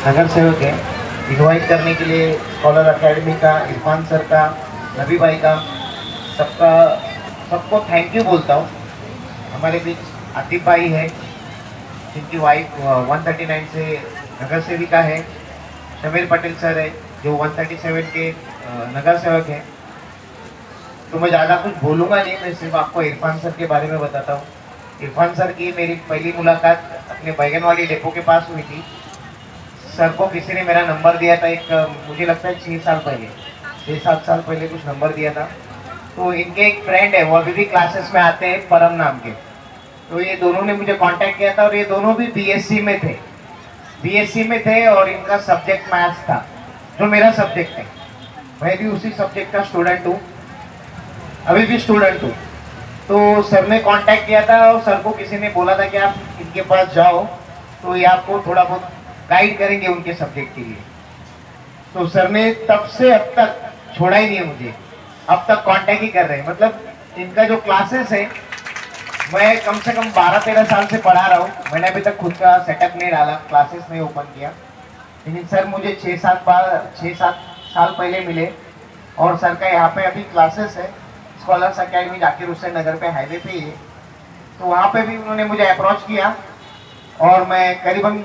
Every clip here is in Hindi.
नगर सेवक है, इनवाइट करने के लिए स्कॉलर अकेडमी का, इरफान सर का, नबी भाई का, सबका सबको थैंक यू बोलता हूँ। हमारे बीच आतिफ भाई है जिनकी वाइफ 139 से नगर सेविका है। शमीर पटेल सर है जो 137 के नगर सेवक है। तो मैं ज़्यादा कुछ बोलूँगा नहीं, मैं सिर्फ आपको इरफान सर के बारे में बताता हूँ। इरफान सर की मेरी पहली मुलाकात अपने बैगनवाड़ी डेपो के पास हुई थी। सर को किसी ने मेरा नंबर दिया था, एक मुझे लगता है 6 साल पहले, 6-7 साल पहले कुछ नंबर दिया था। तो इनके एक फ्रेंड है, वो अभी भी क्लासेस में आते हैं, परम नाम के। तो ये दोनों ने मुझे कांटेक्ट किया था और ये दोनों भी बीएससी में थे, और इनका सब्जेक्ट मैथ्स था जो मेरा सब्जेक्ट है। मैं भी उसी सब्जेक्ट का स्टूडेंट हूँ, अभी भी स्टूडेंट हूँ। तो सर ने कांटेक्ट किया था और सर को किसी ने बोला था कि आप इनके पास जाओ तो ये आपको थोड़ा बहुत गाइड करेंगे उनके सब्जेक्ट के लिए। तो सर ने तब से अब तक छोड़ा ही नहीं है मुझे, अब तक कांटेक्ट ही कर रहे हैं। मतलब इनका जो क्लासेस है, मैं कम से कम 12-13 साल से पढ़ा रहा हूँ। मैंने अभी तक खुद का सेटअप नहीं डाला, क्लासेस नहीं ओपन किया, लेकिन सर मुझे 6-7 साल पहले मिले। और सर का यहाँ पे अभी क्लासेस है स्कॉलर्स अकेडमी, जाकिर हुसैन नगर पे, हाईवे पे ही है। तो वहाँ पे भी उन्होंने मुझे अप्रोच किया और मैं करीबन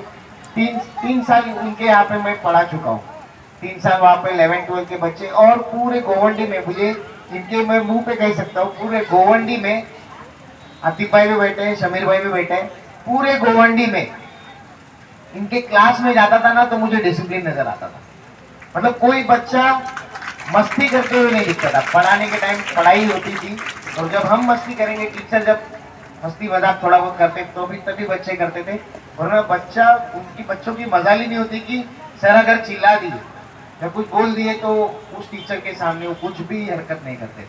तीन साल उनके यहाँ पे मैं पढ़ा चुका हूँ। 3 साल वहाँ पे 11-12 के बच्चे, और पूरे गोवंडी में, मुझे इनके मैं मुंह पे कह सकता हूँ, पूरे गोवंडी में आतिफ भाई भी बैठे हैं, शमीर भाई भी बैठे हैं, पूरे गोवंडी में इनके क्लास में जाता था ना तो मुझे डिसिप्लिन नजर आता था। मतलब कोई बच्चा मस्ती करते हुए नहीं दिखता था। पढ़ाने के टाइम पढ़ाई होती थी, और जब हम मस्ती करेंगे, टीचर जब मस्ती मजाक थोड़ा बहुत करते तो भी तभी बच्चे करते थे, वरना बच्चों की मजाल ही नहीं होती कि सर अगर चिल्ला दिए या कुछ बोल दिए तो उस टीचर के सामने वो कुछ भी हरकत नहीं करते थे।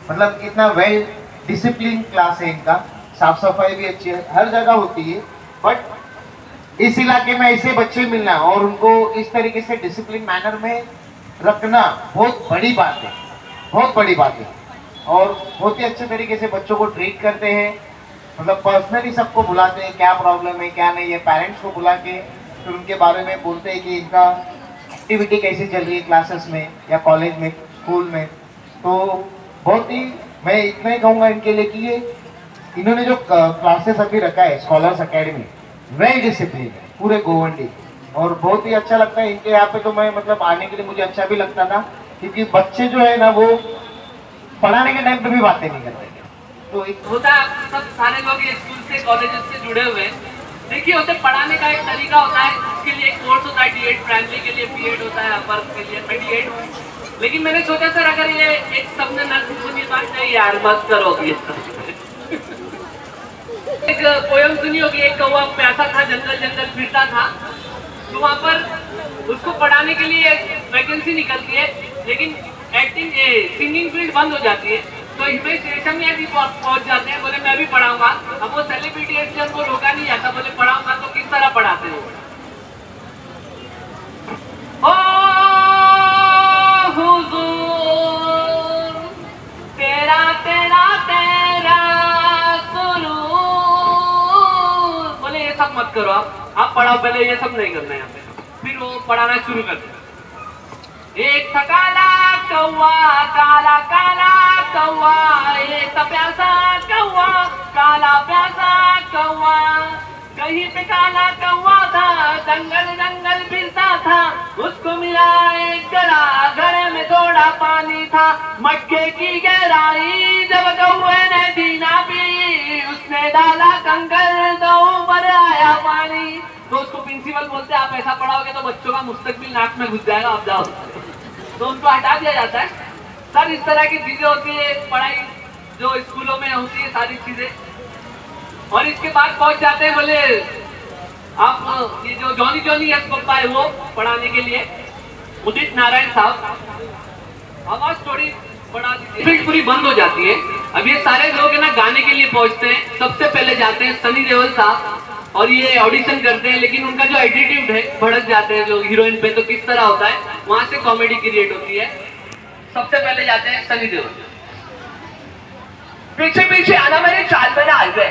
मतलब इतना वेल डिसिप्लिन क्लास है इनका, साफ सफाई भी अच्छी है, हर जगह होती है। बट इस इलाके में ऐसे बच्चे मिलना और उनको इस तरीके से डिसिप्लिन मैनर में रखना बहुत बड़ी बात है, बहुत बड़ी बात है। और बहुत ही अच्छे तरीके से बच्चों को ट्रीट करते हैं। मतलब पर्सनली सबको बुलाते हैं, क्या प्रॉब्लम है क्या नहीं है, पेरेंट्स को बुला के फिर उनके बारे में बोलते हैं कि इनका एक्टिविटी कैसी चल रही है क्लासेस में या कॉलेज में, स्कूल में। तो बहुत ही, मैं इतना ही कहूँगा इनके लिए कि ये इन्होंने जो क्लासेस अभी रखा है स्कॉलर्स अकेडमी, वेल डिसिप्लिन है पूरे गोवंडी, और बहुत ही अच्छा लगता है इनके यहाँ पे। तो मैं मतलब आने के लिए मुझे अच्छा भी लगता था, क्योंकि बच्चे जो है ना वो पढ़ाने के टाइम पे भी बातें नहीं करते थे। तो होता है, सब सारे लोग ये स्कूल से कॉलेज से जुड़े हुए हैं। देखिए, होते पढ़ाने का एक तरीका होता है, उसके लिए एक कोर्स होता है, D.Ed प्राइमरी के लिए, B.Ed होता है, अपर के लिए मैं D.Ed हूँ। लेकिन मैंने सोचा सर अगर ये एक सबने नर्स सुनी बात, नहीं यार मत करो अभी। एक पोयम सुनी होगी, एक कौवा प्यासा था, जंगल जंगल फिरता था। तो वहाँ पर उसको पढ़ाने के लिए वैकेंसी निकलती है, लेकिन एक्टिंग सिंगिंग फील्ड बंद हो जाती है। तो हिमेश रेशमिया जी पहुंच जाते हैं, बोले मैं भी पढ़ाऊंगा। अब वो सेलिब्रिटी है, उनको रोका नहीं जाता, बोले पढ़ाऊंगा। तो किस तरह पढ़ाते हो? ओ हुजूर, तेरा तेरा तेरा सुरूर। बोले ये सब मत करो, आप पढ़ाओ पहले, ये सब नहीं करना है यहाँ पे। फिर वो पढ़ाना शुरू करते। एक था काला कौवा, काला काला कौवा, एक था प्यासा कौवा, काला प्यासा कौवा। कहीं पे काला कौवा था, जंगल जंगल फिरता था। उसको मिला एक गड़ा, घड़े में थोड़ा पानी था। मटके की गहराई जब कौवे ने पीना पी, उसने डाला कंकर, तो ऊपर आया पानी। तो उसको प्रिंसिपल बोलते आप ऐसा पढ़ाओगे तो बच्चों का मुस्तकबिल नाक में घुस जाएगा, आप जाओ। तो उनको हटा दिया जाता है। सर इस तरह की चीजें होती है, पढ़ाई जो स्कूलों में होती है, सारी चीजें। और इसके बाद पहुंच जाते हैं, बोले आप ये जो जॉनी जॉनी यस पप्पा है वो पढ़ाने के लिए, उदित नारायण साहब। आवाज थोड़ी बढ़ा दीजिए। पूरी बंद हो जाती है। अब ये सारे लोग है ना गाने के लिए पहुंचते हैं। सबसे पहले जाते हैं सनी देओल साहब, और ये ऑडिशन करते हैं, लेकिन उनका जो एटीट्यूड है, भड़क जाते हैं जो हीरोइन पे। तो किस तरह होता है, वहां से कॉमेडी क्रिएट होती है। सबसे पहले जाते हैं सनी देओल। पीछे पीछे आना मेरे चाल में ना आए,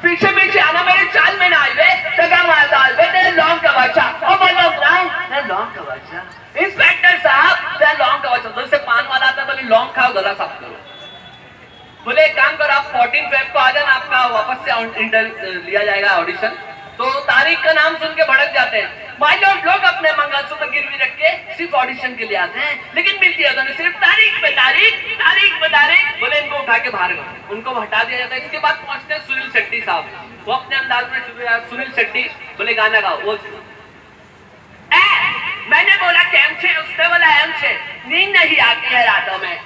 पीछे पीछे आना मेरे चाल में ना आए, तेरे लॉन्ग का बच्चा, और लॉन्ग कवाचा इंस्पेक्टर साहब क्या लॉन्ग कवाचा उधर से पान वाला आता बोले लॉन्ग खाओ गला साफ करो बोले एक काम करो आप 14 फेब को आ जाना आपका वापस से लिया जाएगा ऑडिशन तो तारीख का नाम सुन के भड़क जाते हैं माय लॉर्ड लोग अपने मंगलसूत्र गिरवी रख के सिर्फ ऑडिशन के लिए आते हैं लेकिन मिलती है उन्हें सिर्फ तारीख पे तारीख बोले इनको उठा के बाहर उनको हटा दिया जाता है इसके बाद पहुंचते हैं सुनील शेट्टी साहब वो अपने अंदाज में सुनील शेट्टी बोले गाना गाओ वो मैंने बोला कैम से उसने बोला एम से नींद नहीं आती है रातों में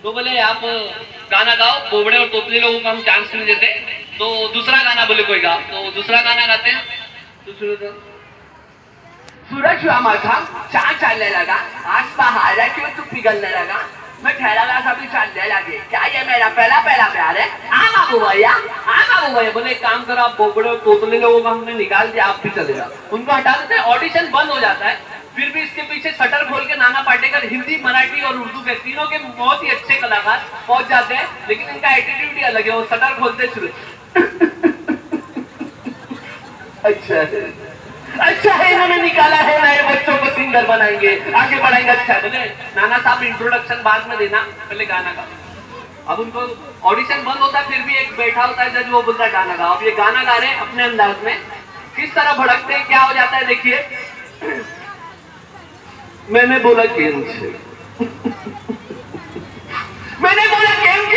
तो बोले आप गाना गाओ बोबड़े और तोतले लोगों को हम चांस नहीं देते तो दूसरा गाना बोले कोई गा तो दूसरा गाना गाते हैं तो सूरज हुआ माझा चांद चालने लगा आज पहाड़ा क्यों तू पिघलने लगा मैं ठहरा हुआ सभी चलने लगे क्या ये मेरा पहला प्यार है बाबू भैया बोले एक काम करो आप बोबड़े और तोतले लोगों को हमने निकाल दिया आप भी चले जाओ उनको हटा देते हैं ऑडिशन बंद हो जाता है फिर भी इसके पीछे शटर खोल के नाना पाटेकर हिंदी मराठी और उर्दू के तीनों के बहुत ही अच्छे कलाकार पहुंच जाते हैं लेकिन इनका एटीट्यूड ही अलग है वो शटर खोलते शुरू अच्छा है इन्होंने निकाला है नए बच्चों को सिंगर बनाएंगे आगे बढ़ाएंगे अच्छा बोले नाना साहब इंट्रोडक्शन बाद में देना पहले गाना गाओ अब उनको ऑडिशन बंद होता है फिर भी एक बैठा होता है जज वो बोलता है गाना गाओ अब ये गाना गा रहे हैं अपने अंदाज में किस तरह भड़कते हैं क्या हो जाता है देखिए मैंने बोला गेम से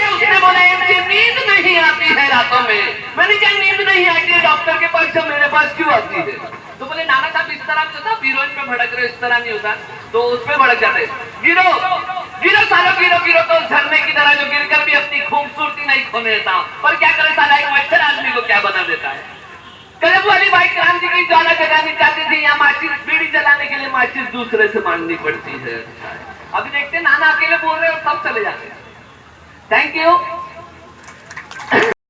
उसने बोला एम से नींद नहीं आती है रातों में मैंने क्या नींद नहीं आती है डॉक्टर के पास जब मेरे पास क्यों आती है तो बोले नाना साहब इस तरह से होता हीरोइन पे भड़क रहे इस तरह नहीं होता तो उस पे भड़क जाते गिरो सालो गिरो तो झरने की तरह जो गिरकर भी अपनी खूबसूरती नहीं खोने देता और क्या करे साला एक मच्छर आदमी को क्या बना देता है कलम वाली भाई क्रांति की ज्वाला जगानी चाहती थी यहाँ माचिस बीड़ी जलाने के लिए माचिस दूसरे से मांगनी पड़ती है अभी देखते नाना अकेले बोल रहे और सब चले जाते हैं थैंक यू